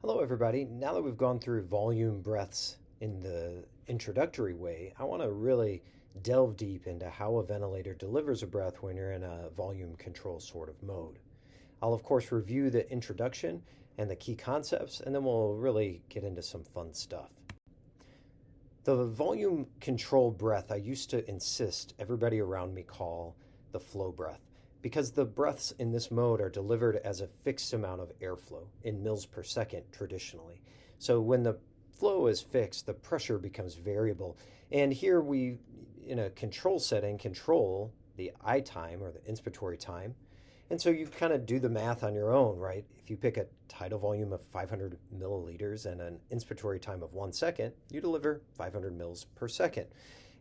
Hello, everybody. Now that we've gone through volume breaths in the introductory way, I want to really delve deep into how a ventilator delivers a breath when you're in a volume control sort of mode. I'll, of course, review the introduction and the key concepts, and then we'll really get into some fun stuff. The volume control breath I used to insist everybody around me call the flow breath, because the breaths in this mode are delivered as a fixed amount of airflow in mils per second traditionally. So when the flow is fixed, the pressure becomes variable. And here we, in a control setting, control the I time or the inspiratory time. And so you kind of do the math on your own, right? If you pick a tidal volume of 500 milliliters and an inspiratory time of 1 second, you deliver 500 mils per second.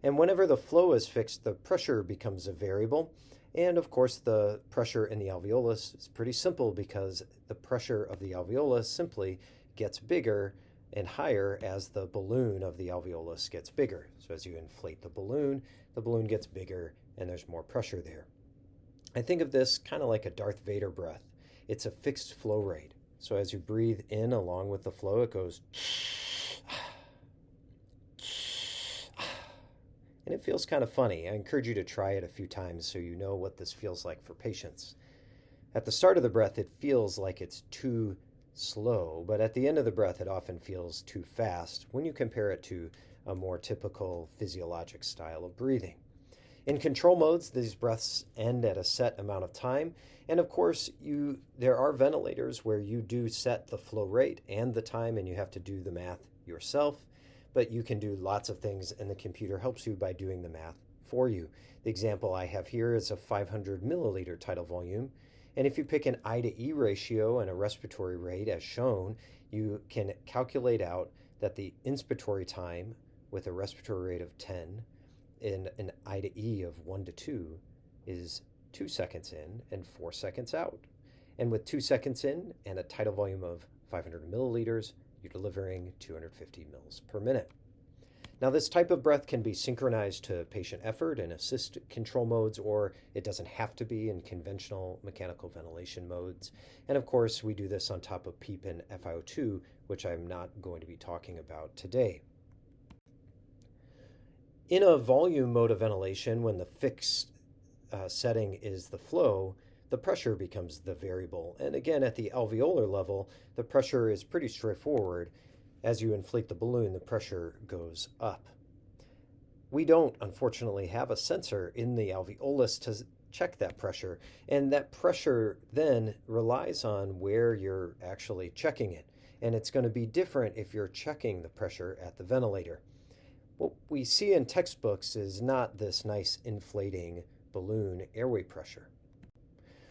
And whenever the flow is fixed, the pressure becomes a variable. And of course, the pressure in the alveolus is pretty simple because the pressure of the alveolus simply gets bigger and higher as the balloon of the alveolus gets bigger. So as you inflate the balloon gets bigger and there's more pressure there. I think of this kind of like a Darth Vader breath. It's a fixed flow rate. So as you breathe in along with the flow, it goes and it feels kind of funny. I encourage you to try it a few times so you know what this feels like for patients. At the start of the breath, it feels like it's too slow, but at the end of the breath, it often feels too fast when you compare it to a more typical physiologic style of breathing. In control modes, these breaths end at a set amount of time, and of course, there are ventilators where you do set the flow rate and the time, and you have to do the math yourself. But you can do lots of things, and the computer helps you by doing the math for you. The example I have here is a 500 milliliter tidal volume, and if you pick an I to E ratio and a respiratory rate as shown, you can calculate out that the inspiratory time with a respiratory rate of 10 and an I to E of 1 to 2 is 2 seconds in and 4 seconds out. And with 2 seconds in and a tidal volume of 500 milliliters, you're delivering 250 mils per minute. Now, this type of breath can be synchronized to patient effort in assist control modes, or it doesn't have to be in conventional mechanical ventilation modes. And of course, we do this on top of PEEP and FiO2, which I'm not going to be talking about today. In a volume mode of ventilation, when the fixed setting is the flow, the pressure becomes the variable. And again, at the alveolar level, the pressure is pretty straightforward. As you inflate the balloon, the pressure goes up. We don't, unfortunately, have a sensor in the alveolus to check that pressure. And that pressure then relies on where you're actually checking it. And it's going to be different if you're checking the pressure at the ventilator. What we see in textbooks is not this nice inflating balloon airway pressure.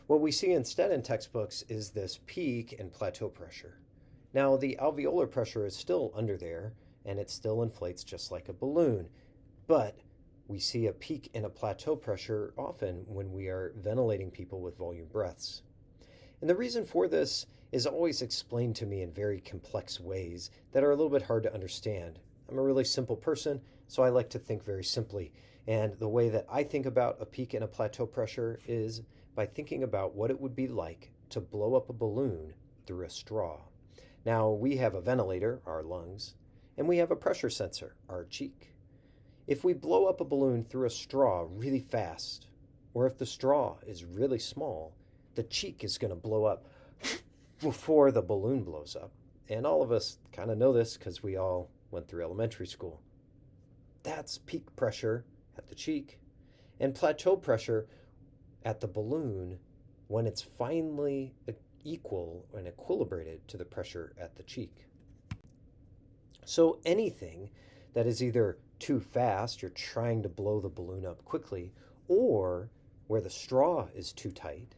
What we see instead in textbooks is this peak and plateau pressure. Now, the alveolar pressure is still under there, and it still inflates just like a balloon, but we see a peak and a plateau pressure often when we are ventilating people with volume breaths. And the reason for this is always explained to me in very complex ways that are a little bit hard to understand. I'm a really simple person, so I like to think very simply. And the way that I think about a peak and a plateau pressure is by thinking about what it would be like to blow up a balloon through a straw. Now, we have a ventilator, our lungs, and we have a pressure sensor, our cheek. If we blow up a balloon through a straw really fast, or if the straw is really small, the cheek is going to blow up before the balloon blows up. And all of us kind of know this because we all went through elementary school. That's peak pressure at the cheek, and plateau pressure at the balloon when it's finally equal and equilibrated to the pressure at the cheek. So anything that is either too fast, you're trying to blow the balloon up quickly, or where the straw is too tight,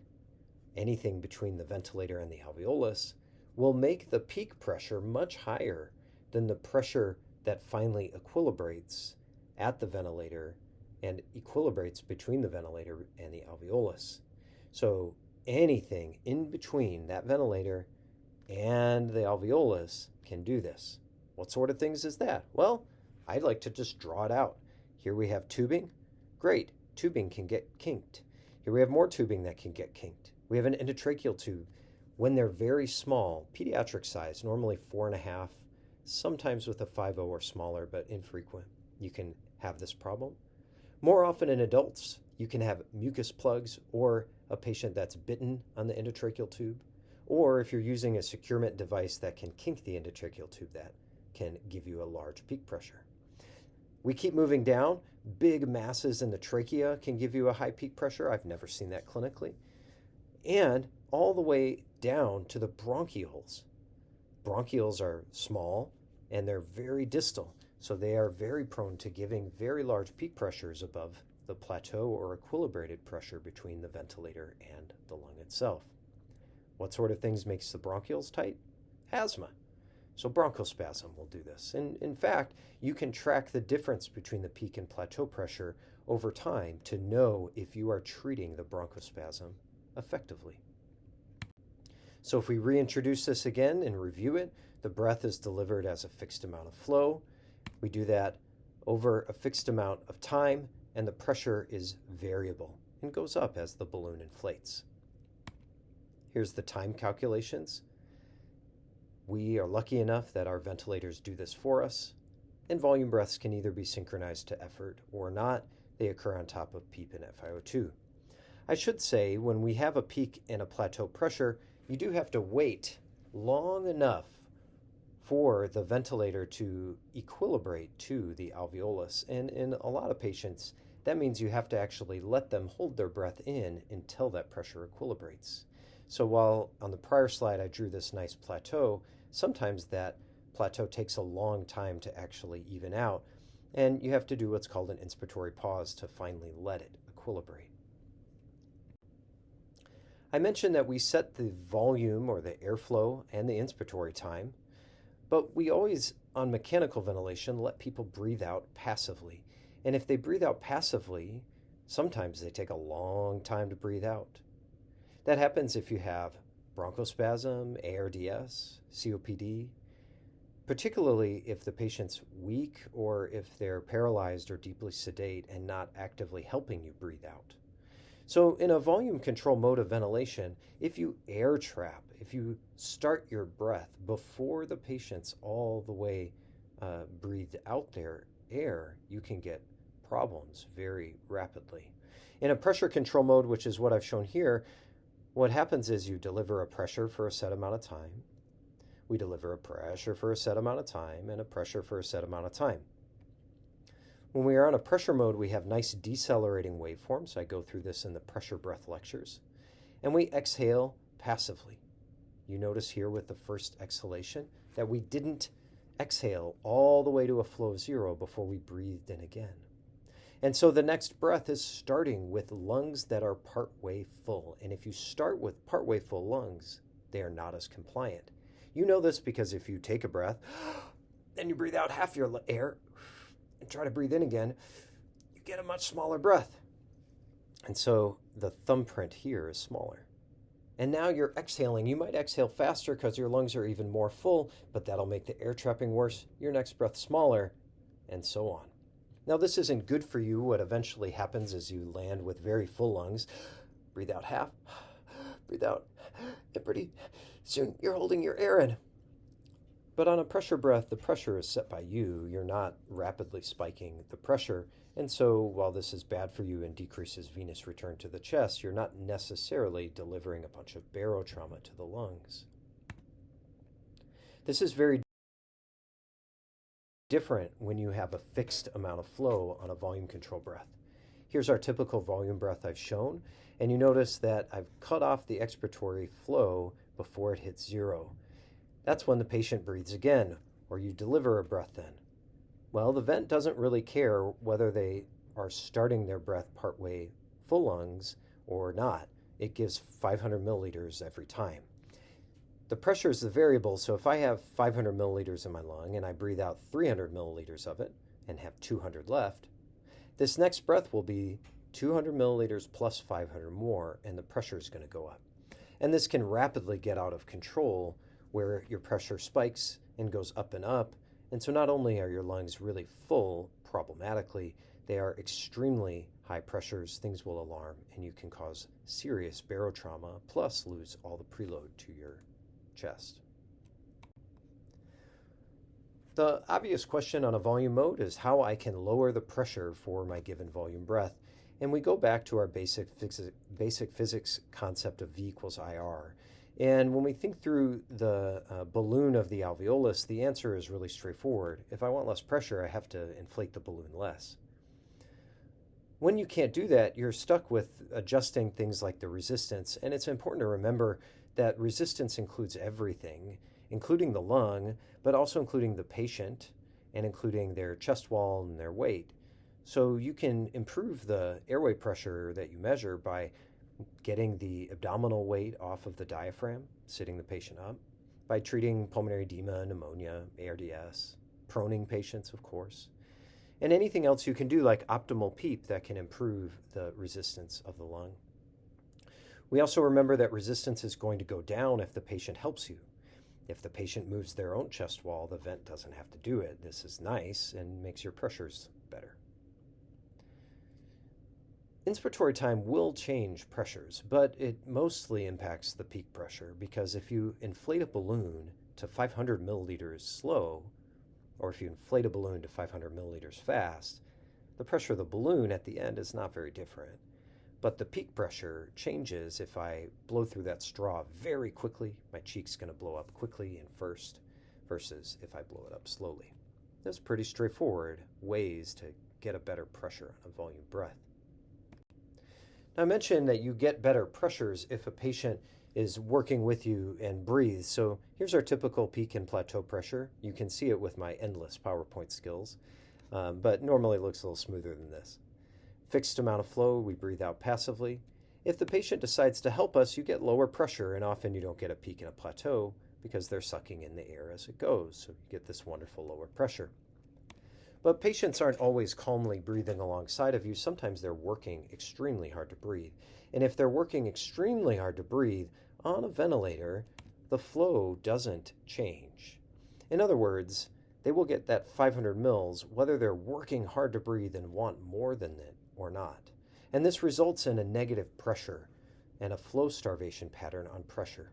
anything between the ventilator and the alveolus, will make the peak pressure much higher than the pressure that finally equilibrates at the ventilator and equilibrates between the ventilator and the alveolus. So anything in between that ventilator and the alveolus can do this. What sort of things is that? Well, I'd like to just draw it out. Here we have tubing. Great, tubing can get kinked. Here we have more tubing that can get kinked. We have an endotracheal tube. When they're very small, pediatric size, normally 4.5, sometimes with a 5.0 or smaller, but infrequent, you can have this problem. More often in adults, you can have mucus plugs or a patient that's bitten on the endotracheal tube, or if you're using a securement device that can kink the endotracheal tube, that can give you a large peak pressure. We keep moving down. Big masses in the trachea can give you a high peak pressure. I've never seen that clinically. And all the way down to the bronchioles. Bronchioles are small and they're very distal, so they are very prone to giving very large peak pressures above the plateau or equilibrated pressure between the ventilator and the lung itself. What sort of things makes the bronchioles tight? Asthma. So bronchospasm will do this. And in fact, you can track the difference between the peak and plateau pressure over time to know if you are treating the bronchospasm effectively. So if we reintroduce this again and review it, the breath is delivered as a fixed amount of flow. We do that over a fixed amount of time, and the pressure is variable and goes up as the balloon inflates. Here's the time calculations. We are lucky enough that our ventilators do this for us, and volume breaths can either be synchronized to effort or not. They occur on top of PEEP and FiO2. I should say, when we have a peak and a plateau pressure, you do have to wait long enough for the ventilator to equilibrate to the alveolus. And in a lot of patients, that means you have to actually let them hold their breath in until that pressure equilibrates. So while on the prior slide I drew this nice plateau, sometimes that plateau takes a long time to actually even out, and you have to do what's called an inspiratory pause to finally let it equilibrate. I mentioned that we set the volume or the airflow and the inspiratory time, but we always, on mechanical ventilation, let people breathe out passively. And if they breathe out passively, sometimes they take a long time to breathe out. That happens if you have bronchospasm, ARDS, COPD, particularly if the patient's weak or if they're paralyzed or deeply sedate and not actively helping you breathe out. So in a volume control mode of ventilation, if you air trap, if you start your breath before the patient's all the way breathed out their air, you can get problems very rapidly. In a pressure control mode, which is what I've shown here, what happens is you deliver a pressure for a set amount of time. We deliver a pressure for a set amount of time and a pressure for a set amount of time. When we are on a pressure mode, we have nice decelerating waveforms. I go through this in the pressure breath lectures. And we exhale passively. You notice here with the first exhalation that we didn't exhale all the way to a flow of 0 before we breathed in again. And so the next breath is starting with lungs that are partway full. And if you start with partway full lungs, they are not as compliant. You know this because if you take a breath, then you breathe out half your air, and try to breathe in again, you get a much smaller breath. And so the thumbprint here is smaller. And now you're exhaling. You might exhale faster because your lungs are even more full, but that'll make the air trapping worse, your next breath smaller, and so on. Now this isn't good for you. What eventually happens is you land with very full lungs, breathe out half, breathe out, and pretty soon you're holding your air in. But on a pressure breath, the pressure is set by you. You're not rapidly spiking the pressure. And so while this is bad for you and decreases venous return to the chest, you're not necessarily delivering a bunch of barotrauma to the lungs. This is very different when you have a fixed amount of flow on a volume control breath. Here's our typical volume breath I've shown. And you notice that I've cut off the expiratory flow before it hits 0. That's when the patient breathes again, or you deliver a breath then. Well, the vent doesn't really care whether they are starting their breath partway full lungs or not. It gives 500 milliliters every time. The pressure is the variable, so if I have 500 milliliters in my lung and I breathe out 300 milliliters of it and have 200 left, this next breath will be 200 milliliters plus 500 more, and the pressure is going to go up. And this can rapidly get out of control where your pressure spikes and goes up. And so not only are your lungs really full problematically, they are extremely high pressures, things will alarm, and you can cause serious barotrauma, plus lose all the preload to your chest. The obvious question on a volume mode is how I can lower the pressure for my given volume breath. And we go back to our basic physics concept of V equals IR. And when we think through the balloon of the alveolus, the answer is really straightforward. If I want less pressure, I have to inflate the balloon less. When you can't do that, you're stuck with adjusting things like the resistance. And it's important to remember that resistance includes everything, including the lung, but also including the patient and including their chest wall and their weight. So you can improve the airway pressure that you measure by getting the abdominal weight off of the diaphragm, sitting the patient up, by treating pulmonary edema, pneumonia, ARDS, proning patients, of course, and anything else you can do like optimal PEEP that can improve the resistance of the lung. We also remember that resistance is going to go down if the patient helps you. If the patient moves their own chest wall, the vent doesn't have to do it. This is nice and makes your pressures better. Inspiratory time will change pressures, but it mostly impacts the peak pressure because if you inflate a balloon to 500 milliliters slow, or if you inflate a balloon to 500 milliliters fast, the pressure of the balloon at the end is not very different. But the peak pressure changes if I blow through that straw very quickly. My cheek's going to blow up quickly and first, versus if I blow it up slowly. There's pretty straightforward ways to get a better pressure on a volume breath. Now, I mentioned that you get better pressures if a patient is working with you and breathes. So here's our typical peak and plateau pressure. You can see it with my endless PowerPoint skills, but normally it looks a little smoother than this. Fixed amount of flow, we breathe out passively. If the patient decides to help us, you get lower pressure, and often you don't get a peak and a plateau because they're sucking in the air as it goes, so you get this wonderful lower pressure. But patients aren't always calmly breathing alongside of you. Sometimes they're working extremely hard to breathe. And if they're working extremely hard to breathe on a ventilator, the flow doesn't change. In other words, they will get that 500 mils whether they're working hard to breathe and want more than it or not. And this results in a negative pressure and a flow starvation pattern on pressure.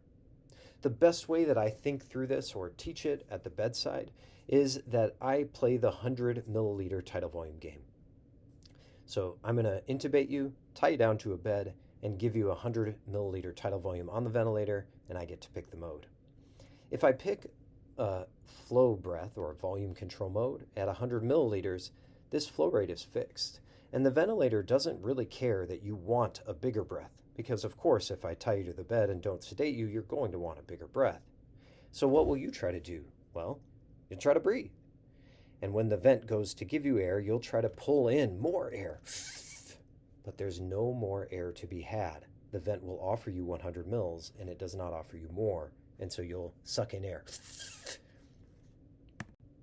The best way that I think through this or teach it at the bedside is that I play the 100 milliliter tidal volume game. So I'm going to intubate you, tie you down to a bed, and give you a 100 milliliter tidal volume on the ventilator, and I get to pick the mode. If I pick a flow breath or volume control mode at 100 milliliters, this flow rate is fixed. And the ventilator doesn't really care that you want a bigger breath, because of course if I tie you to the bed and don't sedate you, you're going to want a bigger breath. So what will you try to do? Well, you'll try to breathe. And when the vent goes to give you air, you'll try to pull in more air. But there's no more air to be had. The vent will offer you 100 mils and it does not offer you more, and so you'll suck in air.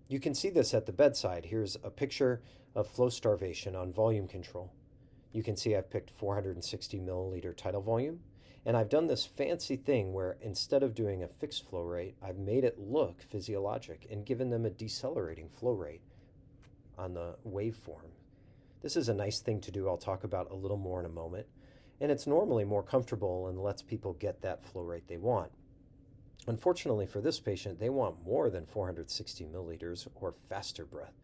You can see this at the bedside. Here's a picture of flow starvation on volume control. You can see I've picked 460 milliliter tidal volume, and I've done this fancy thing where instead of doing a fixed flow rate, I've made it look physiologic and given them a decelerating flow rate on the waveform. This is a nice thing to do. I'll talk about a little more in a moment, and it's normally more comfortable and lets people get that flow rate they want. Unfortunately for this patient, they want more than 460 milliliters or faster breath.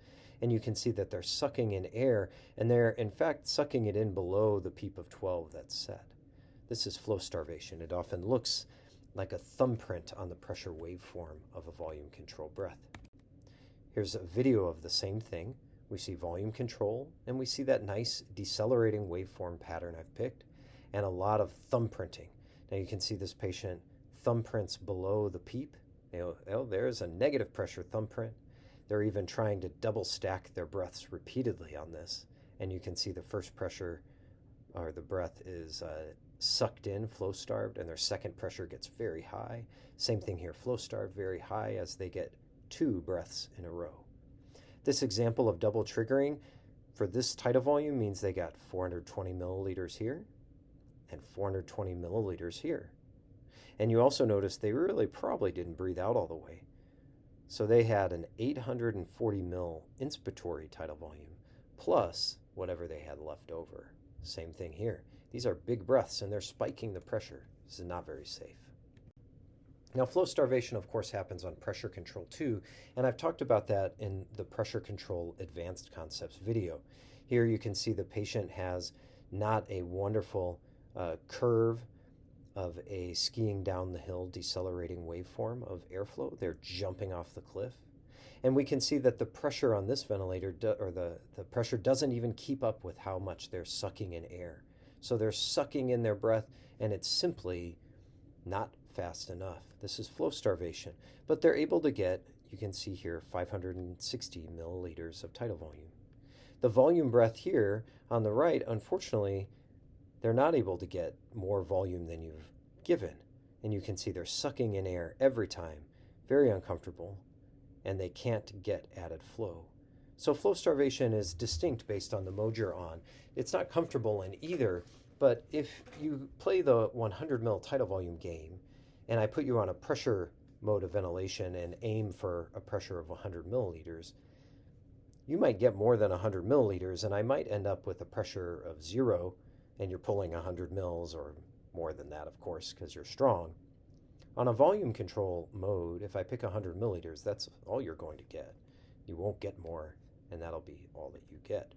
And you can see that they're sucking in air, and they're in fact sucking it in below the PEEP of 12 that's set. This is flow starvation. It often looks like a thumbprint on the pressure waveform of a volume control breath. Here's a video of the same thing. We see volume control, and we see that nice decelerating waveform pattern I've picked, and a lot of thumbprinting. Now you can see this patient thumbprints below the PEEP. There's a negative pressure thumbprint. They're even trying to double stack their breaths repeatedly on this. And you can see the first pressure, or the breath is sucked in, flow starved, and their second pressure gets very high. Same thing here, flow starved very high as they get 2 breaths in a row. This example of double triggering for this tidal volume means they got 420 milliliters here and 420 milliliters here. And you also notice they really probably didn't breathe out all the way. So they had an 840 mil inspiratory tidal volume plus whatever they had left over. Same thing here. These are big breaths and they're spiking the pressure. This is not very safe. Now, flow starvation, of course, happens on pressure control too, and I've talked about that in the pressure control advanced concepts video. Here you can see the patient has not a wonderful curve of a skiing down the hill decelerating waveform of airflow. They're jumping off the cliff. And we can see that the pressure on this ventilator, the pressure doesn't even keep up with how much they're sucking in air. So they're sucking in their breath, and it's simply not fast enough. This is flow starvation. But they're able to get, you can see here, 560 milliliters of tidal volume. The volume breath here on the right, unfortunately, they're not able to get more volume than you've given. And you can see they're sucking in air every time. Very uncomfortable. And they can't get added flow. So flow starvation is distinct based on the mode you're on. It's not comfortable in either, but if you play the 100 ml tidal volume game, and I put you on a pressure mode of ventilation and aim for a pressure of 100 milliliters, you might get more than 100 milliliters, and I might end up with a pressure of 0, and you're pulling 100 mils, or more than that, of course, because you're strong. On a volume control mode, if I pick 100 milliliters, that's all you're going to get. You won't get more, and that'll be all that you get.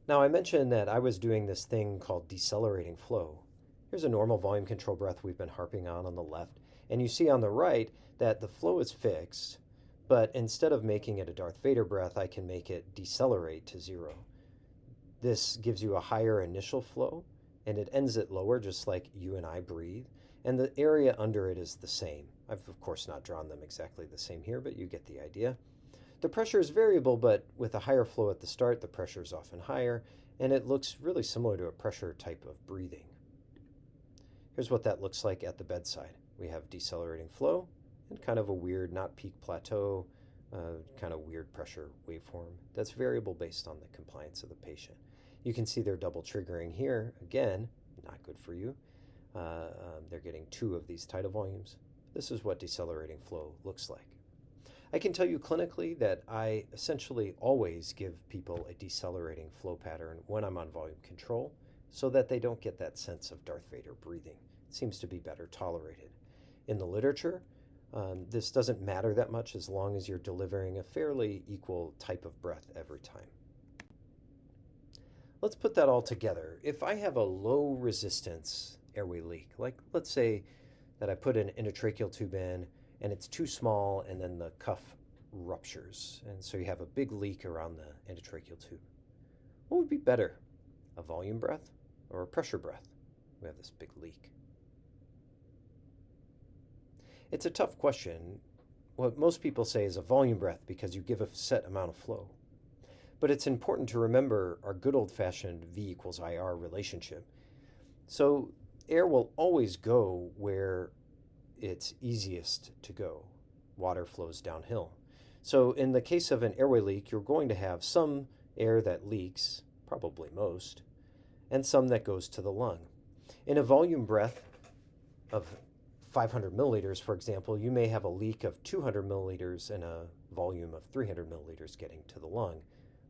Now, I mentioned that I was doing this thing called decelerating flow. Here's a normal volume control breath we've been harping on the left, and you see on the right that the flow is fixed, but instead of making it a Darth Vader breath, I can make it decelerate to 0. This gives you a higher initial flow, and it ends it lower, just like you and I breathe, and the area under it is the same. I've, of course, not drawn them exactly the same here, but you get the idea. The pressure is variable, but with a higher flow at the start, the pressure is often higher, and it looks really similar to a pressure type of breathing. Here's what that looks like at the bedside. We have decelerating flow and kind of a weird, not peak plateau, kind of weird pressure waveform that's variable based on the compliance of the patient. You can see they're double triggering here. Again, not good for you. They're getting 2 of these tidal volumes. This is what decelerating flow looks like. I can tell you clinically that I essentially always give people a decelerating flow pattern when I'm on volume control so that they don't get that sense of Darth Vader breathing. It seems to be better tolerated. In the literature, this doesn't matter that much as long as you're delivering a fairly equal type of breath every time. Let's put that all together. If I have a low resistance airway leak, like let's say that I put an endotracheal tube in and it's too small and then the cuff ruptures, and so you have a big leak around the endotracheal tube, what would be better, a volume breath or a pressure breath? We have this big leak. It's a tough question. What most people say is a volume breath because you give a set amount of flow. But it's important to remember our good old-fashioned V equals IR relationship. So air will always go where it's easiest to go. Water flows downhill. So in the case of an airway leak, you're going to have some air that leaks, probably most, and some that goes to the lung. In a volume breath of 500 milliliters, for example, you may have a leak of 200 milliliters and a volume of 300 milliliters getting to the lung,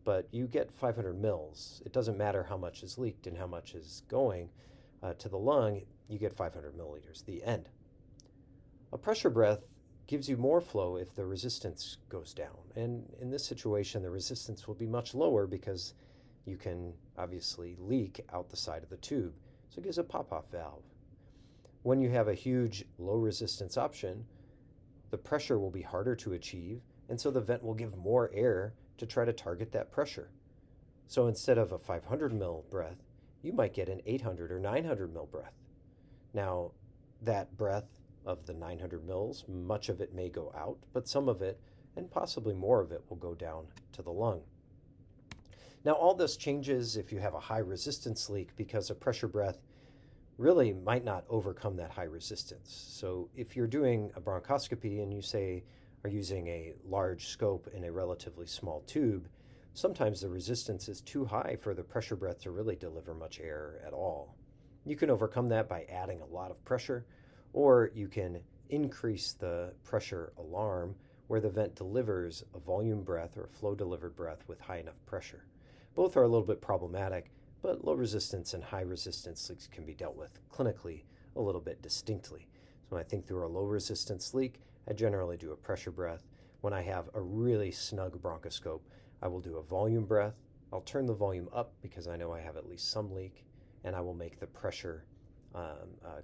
but you get 500 mils. It doesn't matter how much is leaked and how much is going to the lung, you get 500 milliliters, the end. A pressure breath gives you more flow if the resistance goes down. And in this situation, the resistance will be much lower because you can obviously leak out the side of the tube. So it gives a pop-off valve. When you have a huge low resistance option, the pressure will be harder to achieve, and so the vent will give more air to try to target that pressure. So instead of a 500 mil breath, you might get an 800 or 900 mil breath. Now, that breath of the 900 mils, much of it may go out, but some of it, and possibly more of it, will go down to the lung. Now, all this changes if you have a high resistance leak because a pressure breath really might not overcome that high resistance. So if you're doing a bronchoscopy and you say, are using a large scope in a relatively small tube, sometimes the resistance is too high for the pressure breath to really deliver much air at all. You can overcome that by adding a lot of pressure, or you can increase the pressure alarm where the vent delivers a volume breath or flow delivered breath with high enough pressure. Both are a little bit problematic, but low resistance and high resistance leaks can be dealt with clinically a little bit distinctly. So when I think through a low resistance leak, I generally do a pressure breath. When I have a really snug bronchoscope, I will do a volume breath. I'll turn the volume up because I know I have at least some leak, and I will make the pressure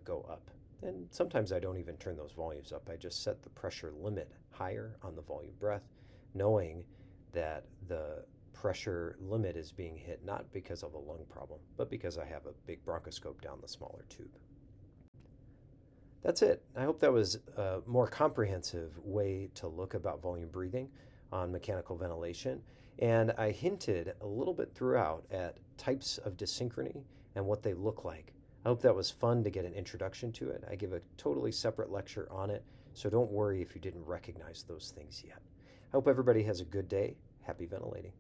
go up. And sometimes I don't even turn those volumes up. I just set the pressure limit higher on the volume breath, knowing that the pressure limit is being hit not because of a lung problem, but because I have a big bronchoscope down the smaller tube. That's it. I hope that was a more comprehensive way to look about volume breathing on mechanical ventilation. And I hinted a little bit throughout at types of dysynchrony and what they look like. I hope that was fun to get an introduction to it. I give a totally separate lecture on it, so don't worry if you didn't recognize those things yet. I hope everybody has a good day. Happy ventilating.